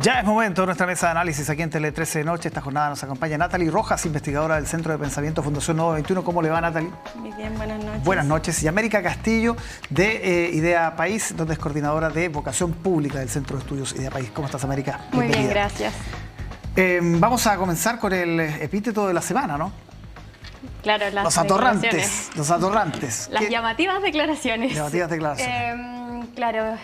Ya es momento de nuestra mesa de análisis aquí en Tele 13 de Noche. Esta jornada nos acompaña Natalie Rojas, investigadora del Centro de Pensamiento Fundación Nuevo 21. ¿Cómo le va, Natalie? Muy bien, buenas noches. Buenas noches. Y América Castillo, de Idea País, donde es coordinadora de Vocación Pública del Centro de Estudios Idea País. ¿Cómo estás, América? Muy bien, gracias. Vamos a comenzar con el epíteto de la semana, ¿no? Claro, los atorrantes. Los atorrantes. Las llamativas declaraciones. Llamativas declaraciones. Claro,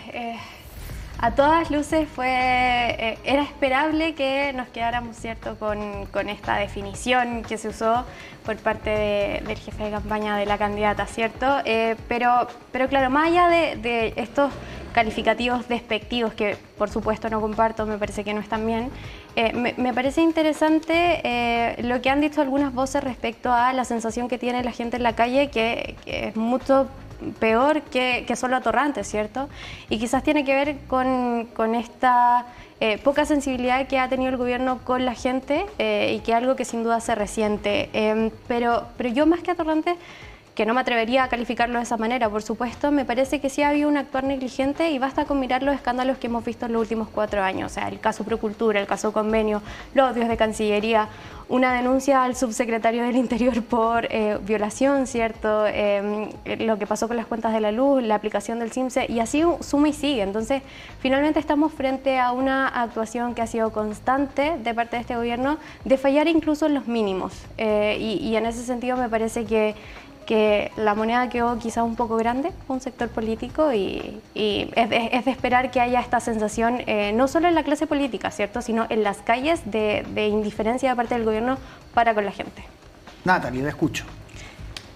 a todas luces era esperable que nos quedáramos, ¿cierto?, con esta definición que se usó por parte del jefe de campaña de la candidata, ¿cierto? Pero claro, más allá de estos calificativos despectivos que por supuesto no comparto, me parece que no están bien, me parece interesante lo que han dicho algunas voces respecto a la sensación que tiene la gente en la calle, que es mucho peor que solo atorrantes, ¿cierto? Y quizás tiene que ver con esta poca sensibilidad que ha tenido el gobierno con la gente y que es algo que sin duda se resiente. Pero yo, más que atorrante, que no me atrevería a calificarlo de esa manera, por supuesto, me parece que sí ha habido un actuar negligente, y basta con mirar los escándalos que hemos visto en los últimos 4 años, o sea, el caso Procultura, el caso Convenio, los odios de Cancillería, una denuncia al subsecretario del Interior por violación, ¿cierto? Lo que pasó con las cuentas de la luz, la aplicación del CIMSE, y así suma y sigue. Entonces, finalmente estamos frente a una actuación que ha sido constante de parte de este gobierno, de fallar incluso en los mínimos, y en ese sentido me parece que la moneda quedó quizás un poco grande para un sector político, y es de esperar que haya esta sensación no solo en la clase política, ¿cierto?, sino en las calles de indiferencia de parte del gobierno para con la gente. Natalie, la escucho.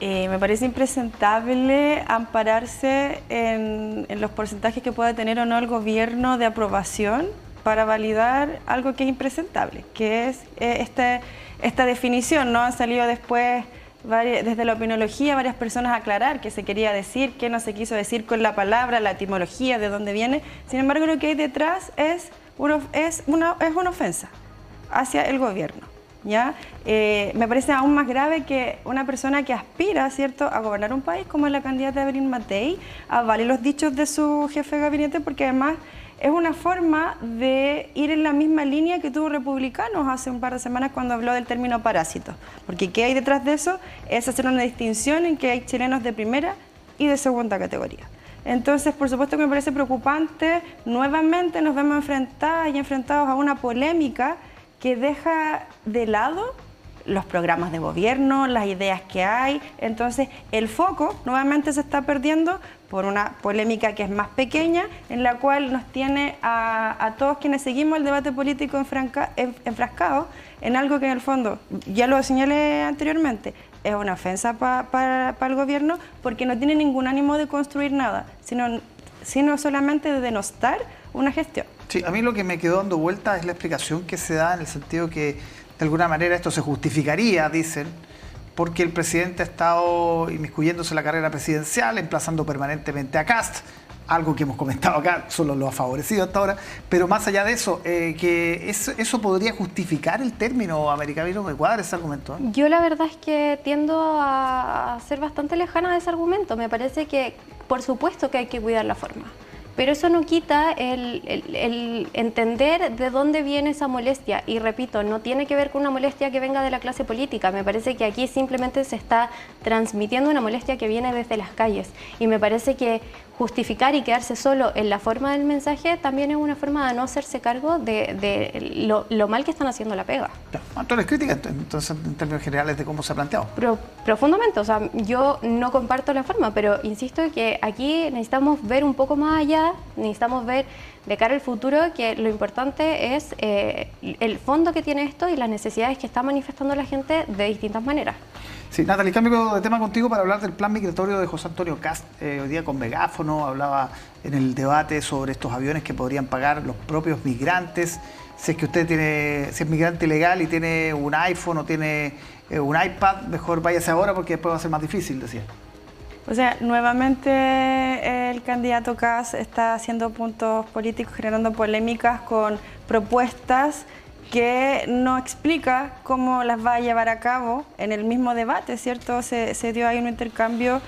Me parece impresentable ampararse en los porcentajes que pueda tener o no el gobierno de aprobación para validar algo que es impresentable, que es esta definición, ¿no? Han salido después desde la opinología varias personas a aclarar qué se quería decir, qué no se quiso decir con la palabra, la etimología, de dónde viene. Sin embargo, lo que hay detrás es una ofensa hacia el gobierno, ¿ya? Me parece aún más grave que una persona que aspira, ¿cierto?, a gobernar un país, como es la candidata Evelyn Matei, avale los dichos de su jefe de gabinete, porque además es una forma de ir en la misma línea que tuvo Republicanos hace un par de semanas cuando habló del término parásito. Porque ¿qué hay detrás de eso? Es hacer una distinción en que hay chilenos de primera y de segunda categoría. Entonces, por supuesto que me parece preocupante. Nuevamente nos vemos enfrentadas y enfrentados a una polémica que deja de lado los programas de gobierno, las ideas que hay. Entonces, el foco nuevamente se está perdiendo por una polémica que es más pequeña, en la cual nos tiene a todos quienes seguimos el debate político enfrascados en algo que en el fondo, ya lo señalé anteriormente, es una ofensa para el gobierno, porque no tiene ningún ánimo de construir nada, sino solamente de denostar una gestión. Sí, a mí lo que me quedó dando vuelta es la explicación que se da, en el sentido que de alguna manera esto se justificaría, dicen, porque el presidente ha estado inmiscuyéndose en la carrera presidencial, emplazando permanentemente a Kast, algo que hemos comentado acá, solo lo ha favorecido hasta ahora, pero más allá de eso, que eso podría justificar el término americano. ¿Me cuadra ese argumento? Yo la verdad es que tiendo a ser bastante lejana de ese argumento. Me parece que, por supuesto que hay que cuidar la forma, pero eso no quita el entender de dónde viene esa molestia. Y repito, no tiene que ver con una molestia que venga de la clase política. Me parece que aquí simplemente se está transmitiendo una molestia que viene desde las calles. Y me parece que justificar y quedarse solo en la forma del mensaje también es una forma de no hacerse cargo de lo mal que están haciendo la pega. ¿Cuánto les critica entonces en términos generales de cómo se ha planteado? Profundamente, o sea, yo no comparto la forma, pero insisto que aquí necesitamos ver un poco más allá, necesitamos ver de cara al futuro, que lo importante es el fondo que tiene esto y las necesidades que está manifestando la gente de distintas maneras. Sí, Natalie, cambio de tema contigo para hablar del plan migratorio de José Antonio Kast. Hoy día con megáfono hablaba en el debate sobre estos aviones que podrían pagar los propios migrantes. Si es que usted si es migrante ilegal y tiene un iPhone o tiene un iPad, mejor váyase ahora porque después va a ser más difícil, decía. O sea, nuevamente el candidato Kast está haciendo puntos políticos, generando polémicas con propuestas que no explica cómo las va a llevar a cabo en el mismo debate, ¿cierto? Se dio ahí un intercambio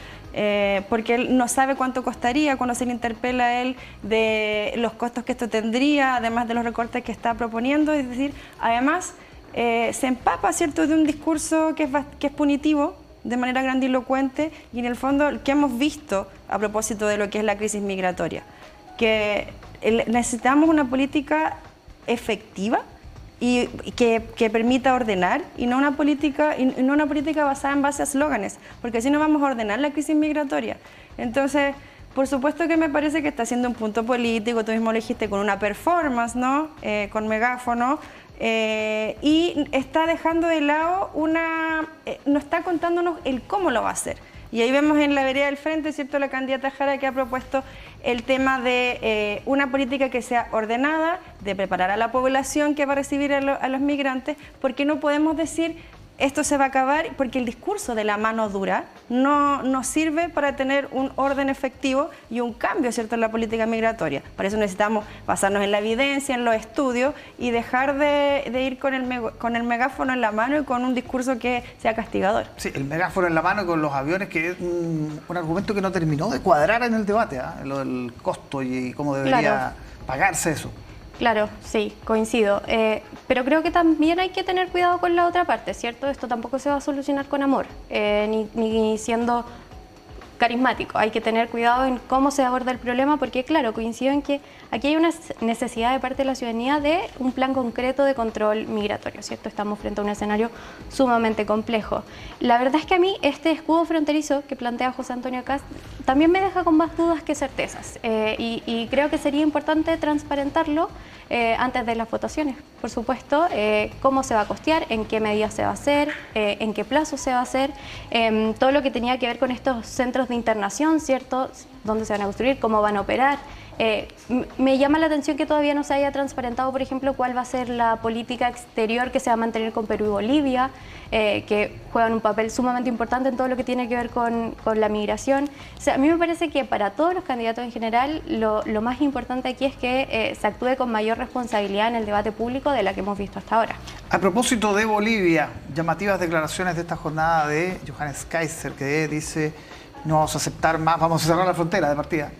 porque él no sabe cuánto costaría cuando se le interpela a él de los costos que esto tendría, además de los recortes que está proponiendo. Es decir, además se empapa, ¿cierto?, de un discurso que es punitivo, de manera grandilocuente, y en el fondo que hemos visto a propósito de lo que es la crisis migratoria, que necesitamos una política efectiva y que permita ordenar, y no una política basada en base a eslóganes, porque así no vamos a ordenar la crisis migratoria. Entonces, por supuesto que me parece que está haciendo un punto político, tú mismo lo dijiste, con una performance, ¿no? Con megáfono, y está dejando de lado no está contándonos el cómo lo va a hacer. Y ahí vemos en la vereda del frente, ¿cierto?, la candidata Jara, que ha propuesto el tema de una política que sea ordenada, de preparar a la población que va a recibir a los migrantes, porque no podemos decir esto se va a acabar, porque el discurso de la mano dura no sirve para tener un orden efectivo y un cambio, ¿cierto?, en la política migratoria. Para eso necesitamos basarnos en la evidencia, en los estudios, y dejar de ir con el megáfono en la mano y con un discurso que sea castigador. Sí, el megáfono en la mano con los aviones, que es un argumento que no terminó de cuadrar en el debate, lo del costo y cómo debería pagarse eso. Claro, sí, coincido. Pero creo que también hay que tener cuidado con la otra parte, ¿cierto? Esto tampoco se va a solucionar con amor, ni siendo carismático. Hay que tener cuidado en cómo se aborda el problema, porque claro, coincido en que aquí hay una necesidad de parte de la ciudadanía de un plan concreto de control migratorio, ¿cierto? Estamos frente a un escenario sumamente complejo. La verdad es que a mí este escudo fronterizo que plantea José Antonio Kast también me deja con más dudas que certezas, y creo que sería importante transparentarlo antes de las votaciones. Por supuesto, cómo se va a costear, en qué medidas se va a hacer, en qué plazo se va a hacer, todo lo que tenía que ver con estos centros de internación, ¿cierto?, dónde se van a construir, cómo van a operar. Me llama la atención que todavía no se haya transparentado, por ejemplo, cuál va a ser la política exterior que se va a mantener con Perú y Bolivia, que juegan un papel sumamente importante en todo lo que tiene que ver con la migración. O sea, a mí me parece que para todos los candidatos en general, lo más importante aquí es que se actúe con mayor responsabilidad en el debate público de la que hemos visto hasta ahora. A propósito de Bolivia, llamativas declaraciones de esta jornada de Johannes Kaiser, que dice: no vamos a aceptar más, vamos a cerrar la frontera de partida.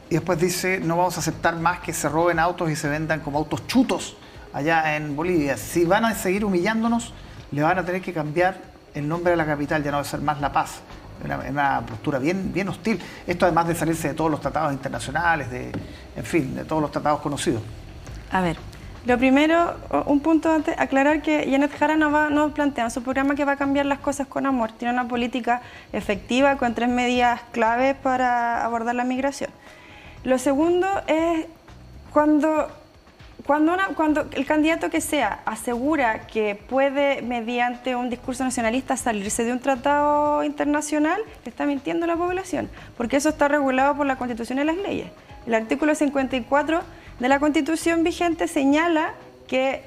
Y después dice: no vamos a aceptar más que se roben autos y se vendan como autos chutos allá en Bolivia. Si van a seguir humillándonos, le van a tener que cambiar el nombre de la capital, ya no va a ser más La Paz. Una postura bien hostil. Esto además de salirse de todos los tratados internacionales, en fin, de todos los tratados conocidos. A ver, lo primero, un punto antes, aclarar que Janet Jara no plantea en su programa que va a cambiar las cosas con amor. Tiene una política efectiva con 3 medidas claves para abordar la migración. Lo segundo es cuando el candidato que sea asegura que puede, mediante un discurso nacionalista, salirse de un tratado internacional, está mintiendo a la población, porque eso está regulado por la Constitución y las leyes. El artículo 54 de la Constitución vigente señala que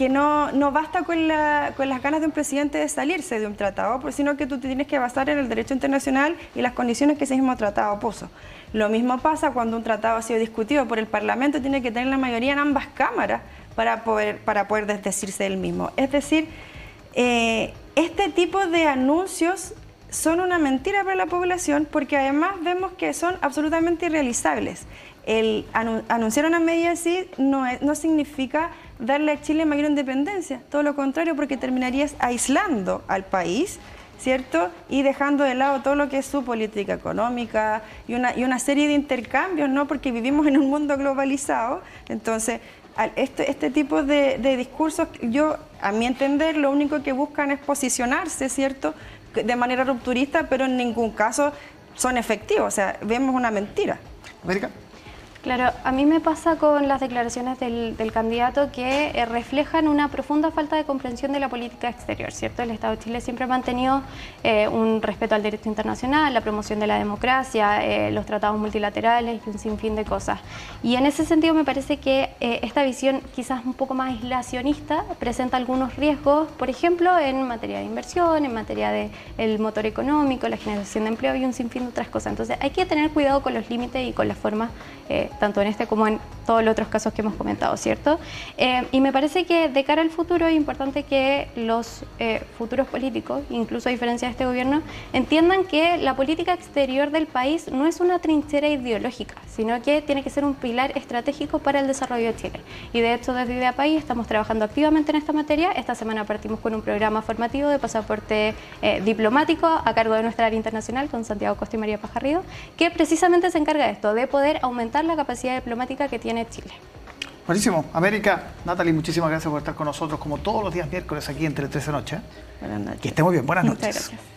no basta con las ganas de un presidente de salirse de un tratado, sino que tú te tienes que basar en el derecho internacional y las condiciones que ese mismo tratado puso. Lo mismo pasa cuando un tratado ha sido discutido por el Parlamento, tiene que tener la mayoría en ambas cámaras para poder desdecirse del mismo. Es decir, este tipo de anuncios son una mentira para la población, porque además vemos que son absolutamente irrealizables. El anunciar una medida así no significa darle a Chile mayor independencia, todo lo contrario, porque terminarías aislando al país, ¿cierto?, y dejando de lado todo lo que es su política económica y una serie de intercambios, ¿no?, porque vivimos en un mundo globalizado. Entonces, este tipo de discursos, a mi entender, lo único que buscan es posicionarse, ¿cierto?, de manera rupturista, pero en ningún caso son efectivos. O sea, vemos una mentira. América. Claro, a mí me pasa con las declaraciones del candidato que reflejan una profunda falta de comprensión de la política exterior, ¿cierto? El Estado de Chile siempre ha mantenido un respeto al derecho internacional, la promoción de la democracia, los tratados multilaterales y un sinfín de cosas. Y en ese sentido me parece que esta visión quizás un poco más aislacionista presenta algunos riesgos, por ejemplo, en materia de inversión, en materia del motor económico, la generación de empleo y un sinfín de otras cosas. Entonces hay que tener cuidado con los límites y con las formas tanto en este como en todos los otros casos que hemos comentado, ¿cierto? Y me parece que de cara al futuro es importante que los futuros políticos, incluso a diferencia de este gobierno, entiendan que la política exterior del país no es una trinchera ideológica, sino que tiene que ser un pilar estratégico para el desarrollo de Chile. Y de hecho, desde Idea País estamos trabajando activamente en esta materia. Esta semana partimos con un programa formativo de pasaporte diplomático a cargo de nuestra área internacional con Santiago Costa y María Pajarrido, que precisamente se encarga de esto, de poder aumentar la capacidad diplomática que tiene Chile. Buenísimo. América, Natalie, muchísimas gracias por estar con nosotros como todos los días miércoles aquí en Tele 13 Noche. Buenas noches. Que esté muy bien. Buenas noches. Muchas gracias.